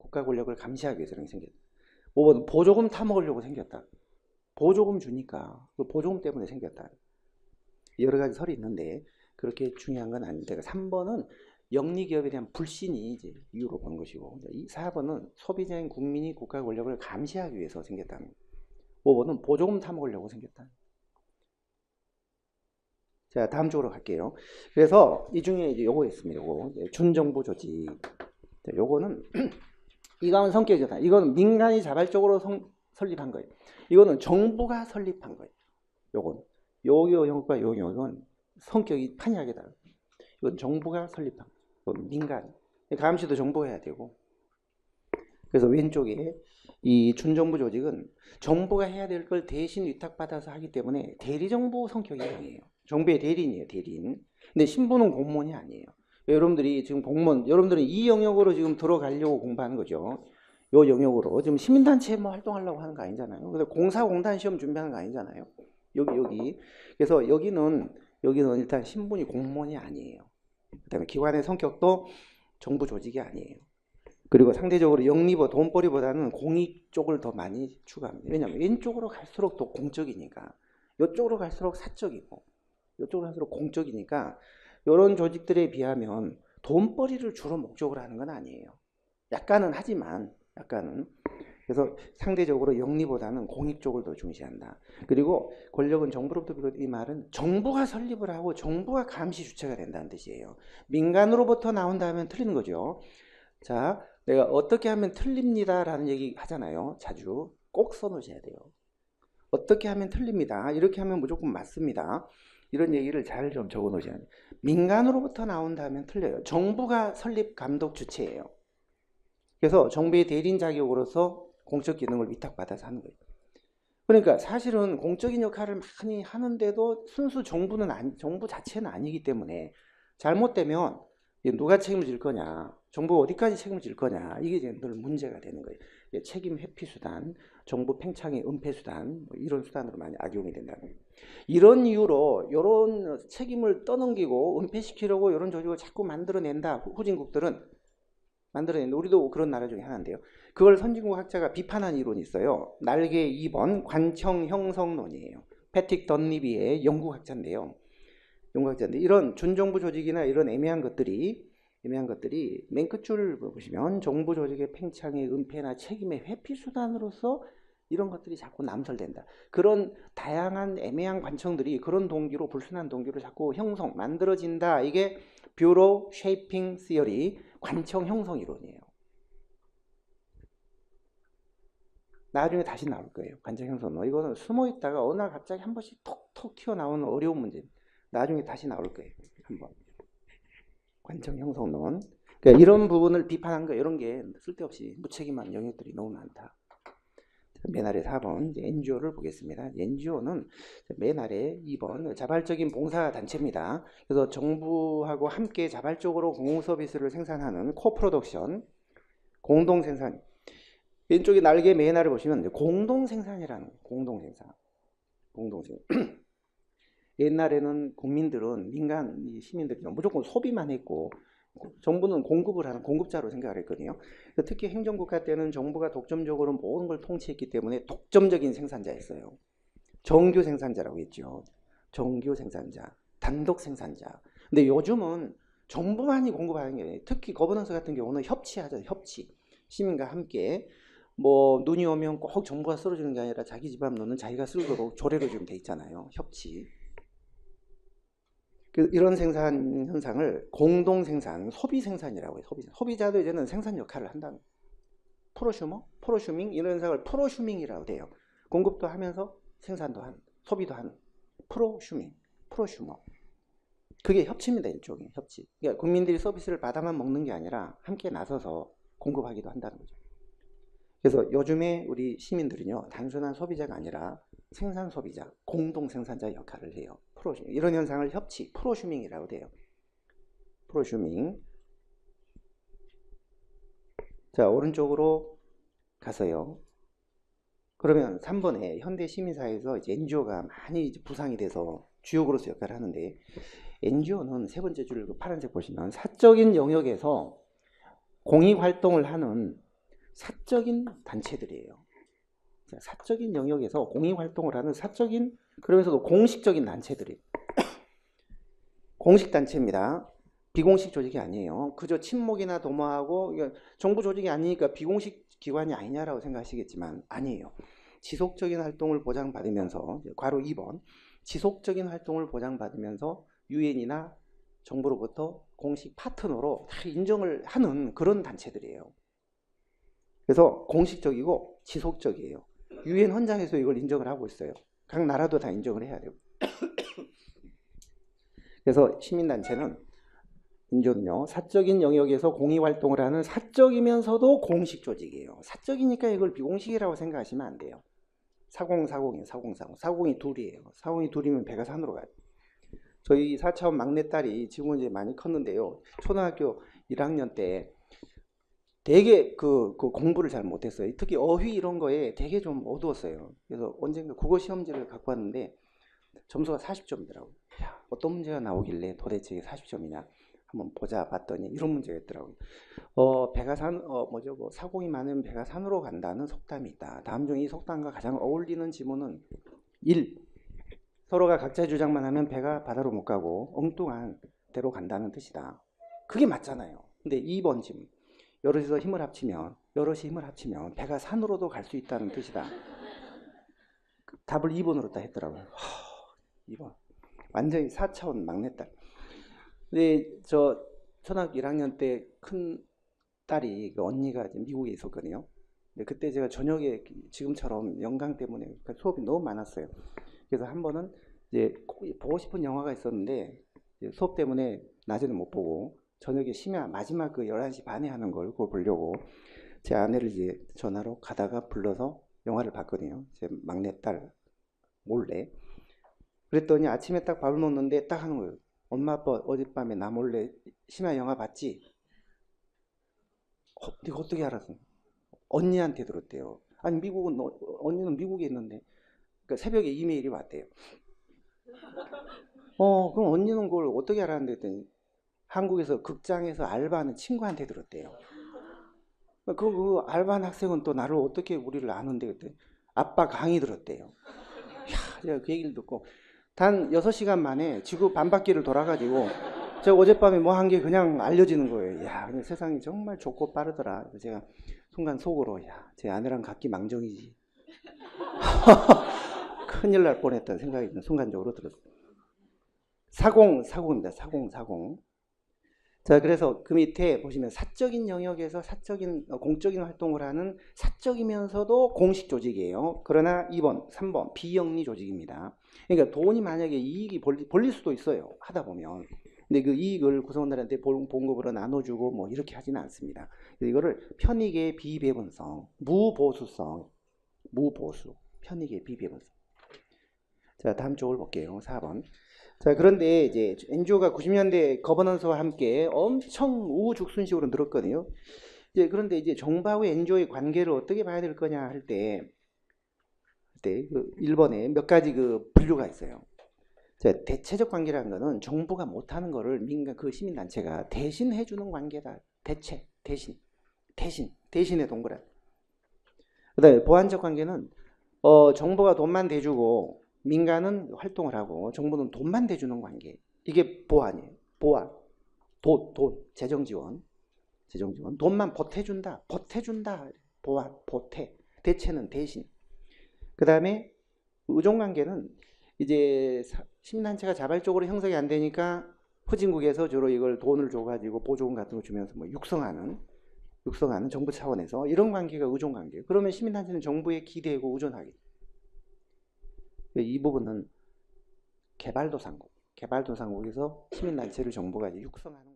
국가 권력을 감시하기 위해서 이렇게 생겼다. 5번 보조금 타먹으려고 생겼다. 보조금 주니까 그 보조금 때문에 생겼다. 여러 가지 설이 있는데 그렇게 중요한 건 아닌데 3번은 영리기업에 대한 불신이 이제 이유로 보는 것이고 4번은 소비자인 국민이 국가 권력을 감시하기 위해서 생겼다. 5번은 보조금 타먹으려고 생겼다. 자, 다음 쪽으로 갈게요. 그래서 이 중에 이제 요거 있습니다. 요거 준정부 조직. 자, 요거는 이거는 성격이잖아. 이거는 민간이 자발적으로 설립한 거예요. 이거는 정부가 설립한 거예요. 요건 요 영역과 요 영역은 성격이 판이하게 다르고 이건 정부가 설립한 거예요. 이건 민간. 감시도 정부가 해야 되고. 그래서 왼쪽에 이 준정부 조직은 정부가 해야 될 걸 대신 위탁받아서 하기 때문에 대리정부 성격이 강해요. 정부의 대리인이에요, 대리인. 근데 신부는 공무원이 아니에요. 여러분들이 지금 공무원, 여러분들은 이 영역으로 지금 들어가려고 공부하는 거죠. 요 영역으로 지금 시민단체에 뭐 활동하려고 하는 거 아니잖아요. 그래서 공사공단 시험 준비하는 거 아니잖아요. 여기. 그래서 여기는 일단 신분이 공무원이 아니에요. 그다음에 기관의 성격도 정부 조직이 아니에요. 그리고 상대적으로 영리보 돈벌이보다는 공익 쪽을 더 많이 추구합니다. 왜냐하면 왼쪽으로 갈수록 더 공적이니까, 이쪽으로 갈수록 사적이고, 이쪽으로 갈수록 공적이니까 이런 조직들에 비하면 돈벌이를 주로 목적으로 하는 건 아니에요. 약간은 하지만 그래서 상대적으로 영리보다는 공익 쪽을 더 중시한다. 그리고 권력은 정부로부터 비롯된 이 말은 정부가 설립을 하고 정부가 감시 주체가 된다는 뜻이에요. 민간으로부터 나온다면 틀리는 거죠. 자, 내가 어떻게 하면 틀립니다 라는 얘기 하잖아요. 자주 꼭 써놓으셔야 돼요. 어떻게 하면 틀립니다. 이렇게 하면 무조건 맞습니다. 이런 얘기를 잘 좀 적어 놓으셔야 돼요. 민간으로부터 나온다면 틀려요. 정부가 설립 감독 주체예요. 그래서 정부의 대리인 자격으로서 공적 기능을 위탁받아서 하는 거예요. 그러니까 사실은 공적인 역할을 많이 하는데도 순수 정부 자체는 아니기 때문에 잘못되면 누가 책임을 질 거냐, 정부가 어디까지 책임을 질 거냐, 이게 이제 늘 문제가 되는 거예요. 책임 회피 수단, 정부 팽창의 은폐 수단, 뭐 이런 수단으로 많이 악용이 된다는 거예요. 이런 이유로 이런 책임을 떠넘기고 은폐시키려고 이런 조직을 자꾸 만들어낸다. 후진국들은 만들어낸다. 우리도 그런 나라 중에 하나인데요. 그걸 선진국 학자가 비판한 이론이 있어요. 날개 2번 관청 형성론이에요. 패틱 던리비의 영국 학자인데요. 이런 준정부 조직이나 이런 애매한 것들이 맨 끝줄 보시면 정부 조직의 팽창의 은폐나 책임의 회피 수단으로서 이런 것들이 자꾸 남설된다. 그런 다양한 애매한 관청들이 그런 동기로, 불순한 동기로 자꾸 만들어진다. 이게 뷰로 쉐이핑 시어리, 관청 형성 이론이에요. 나중에 다시 나올 거예요. 관청 형성. 이거는 숨어 있다가 어느 날 갑자기 한 번씩 톡톡 튀어나오는 어려운 문제. 나중에 다시 나올 거예요. 한번. 관청 형성론. 그러니까 이런 부분을 비판한 거, 이런 게 쓸데없이 무책임한 영역들이 너무 많다. 맨 아래 4번 NGO를 보겠습니다. NGO는 맨 아래 2번 자발적인 봉사단체입니다. 그래서 정부하고 함께 자발적으로 공공서비스를 생산하는 코프로덕션, 공동생산. 왼쪽에 날개 맨 아래 보시면 공동생산이라는 공동생산. 옛날에는 국민들은 시민들이 무조건 소비만 했고 정부는 공급을 하는 공급자로 생각을 했거든요. 특히 행정국가 때는 정부가 독점적으로 모든 걸 통치했기 때문에 독점적인 생산자였어요. 정규 생산자라고 했죠. 정규 생산자, 단독 생산자. 근데 요즘은 정부만이 공급하는 게 아니에요. 특히 거버넌스 같은 경우는 협치하죠. 협치. 시민과 함께 뭐 눈이 오면 꼭 정부가 쓸어주는 게 아니라 자기 집 앞 눈은 자기가 쓸도록 조례로 좀 돼 있잖아요. 협치. 이런 생산 현상을 공동생산, 소비생산이라고 해요. 소비자도 이제는 생산 역할을 한다는 거예요. 프로슈밍 이런 현상을 프로슈밍이라고 돼요. 공급도 하면서 생산도 하는, 소비도 하는 프로슈머. 그게 협치입니다. 일종의 협치. 그러니까 국민들이 서비스를 받아만 먹는 게 아니라 함께 나서서 공급하기도 한다는 거죠. 그래서 요즘에 우리 시민들은요, 단순한 소비자가 아니라 생산 소비자, 공동 생산자 역할을 해요. 프로슈밍. 이런 현상을 협치, 프로슈밍이라고 돼요. 프로슈밍. 자, 오른쪽으로 가서요. 그러면 3번에 현대 시민사회에서 이제 NGO가 많이 이제 부상이 돼서 주역으로서 역할을 하는데, NGO는 세 번째 줄 파란색 보시면 사적인 영역에서 공익 활동을 하는 사적인 단체들이에요. 사적인 영역에서 공익활동을 하는 사적인, 그러면서도 공식적인 단체들이 공식 단체입니다. 비공식 조직이 아니에요. 그저 친목이나 도모하고 정부 조직이 아니니까 비공식 기관이 아니냐라고 생각하시겠지만 아니에요. 지속적인 활동을 보장받으면서 괄호 2번 지속적인 활동을 보장받으면서 유엔이나 정부로부터 공식 파트너로 다 인정을 하는 그런 단체들이에요. 그래서 공식적이고 지속적이에요. 유엔 헌장에서 이걸 인정을 하고 있어요. 각 나라도 다 인정을 해야 돼요. 그래서 시민단체는 인조는요, 사적인 영역에서 공익활동을 하는 사적이면서도 공식 조직이에요. 사적이니까 이걸 비공식이라고 생각하시면 안 돼요. 사공이에요. 사공이 둘이에요. 사공이 둘이면 배가 산으로 가요. 저희 4차원 막내딸이 지금은 이제 많이 컸는데요. 초등학교 1학년 때 되게 그 공부를 잘 못했어요. 특히 어휘 이런 거에 되게 좀 어두웠어요. 그래서 언젠가 국어 시험지를 갖고 왔는데 점수가 40점이더라고요. 어떤 문제가 나오길래 도대체 이게 40점이냐 한번 보자 봤더니 이런 문제가 있더라고요. 사공이 많으면 배가 산으로 간다는 속담이 있다. 다음 중 이 속담과 가장 어울리는 지문은 1. 서로가 각자의 주장만 하면 배가 바다로 못 가고 엉뚱한 데로 간다는 뜻이다. 그게 맞잖아요. 근데 2번 지문. 여럿이서 힘을 합치면 배가 산으로도 갈 수 있다는 뜻이다. 답을 2번으로 딱 했더라고요. 2번. 완전히 4차원 막내딸. 근데 저 초등학교 1학년 때 큰 딸이 언니가 미국에 있었거든요. 근데 그때 제가 저녁에 지금처럼 영강 때문에 수업이 너무 많았어요. 그래서 한 번은 이제 보고 싶은 영화가 있었는데 수업 때문에 낮에는 못 보고 저녁에 심야 마지막 11시 반에 하는 걸 그걸 보려고 제 아내를 이제 전화로 가다가 불러서 영화를 봤거든요. 제 막내딸 몰래. 그랬더니 아침에 딱 밥을 먹는데 딱 하는 거예요. 엄마 아빠 어젯밤에 나 몰래 심야 영화 봤지? 네가 어떻게 알았어? 언니한테 들었대요. 아니 언니는 미국에 있는데 그러니까 새벽에 이메일이 왔대요. 그럼 언니는 그걸 어떻게 알았는데 했더니 한국에서 극장에서 알바하는 친구한테 들었대요. 그 알바한 학생은 또 나를 어떻게 우리를 아는데 그랬더니 아빠 강의 들었대요. 야, 제가 그 얘기를 듣고 단 6시간 만에 지구 반바퀴를 돌아가지고 제가 어젯밤에 뭐 한 게 그냥 알려지는 거예요. 야, 근데 세상이 정말 좁고 빠르더라. 그래서 제가 순간 속으로 야, 제 아내랑 같기 망정이지. 큰일 날 뻔했다는 생각이 순간적으로 들었어요. 사공입니다. 사공. 자, 그래서 그 밑에 보시면 사적인 영역에서 공적인 활동을 하는 사적이면서도 공식 조직이에요. 그러나 2번, 3번 비영리 조직입니다. 그러니까 돈이 만약에 이익이 벌릴 수도 있어요. 하다 보면. 근데 그 이익을 구성원들한테 봉급으로 나눠주고 뭐 이렇게 하지는 않습니다. 이거를 편익의 비배분성, 무보수, 편익의 비배분성. 자, 다음 쪽을 볼게요. 4번. 자, 그런데 이제 NGO가 90년대 거버넌스와 함께 엄청 우후죽순식으로 늘었거든요. 그런데 이제 정부하고 NGO의 관계를 어떻게 봐야 될 거냐 할 때, 그 1번에 몇 가지 그 분류가 있어요. 자, 대체적 관계라는 거는 정부가 못하는 거를 시민단체가 대신 해주는 관계다. 대신의 동그란. 그 다음에 보완적 관계는 정부가 돈만 대주고 민간은 활동을 하고 정부는 돈만 대주는 관계. 이게 보완이에요. 보완. 돈, 재정지원. 돈만 보태준다. 보완, 보태. 대체는 대신. 그 다음에 의존관계는 이제 시민단체가 자발적으로 형성이 안 되니까 후진국에서 주로 이걸 돈을 줘가지고 보조금 같은 거 주면서 뭐 육성하는 정부 차원에서 이런 관계가 의존관계예요. 그러면 시민단체는 정부에 기대고 의존하게. 이 부분은 개발도상국에서 시민단체를 정부가 육성하는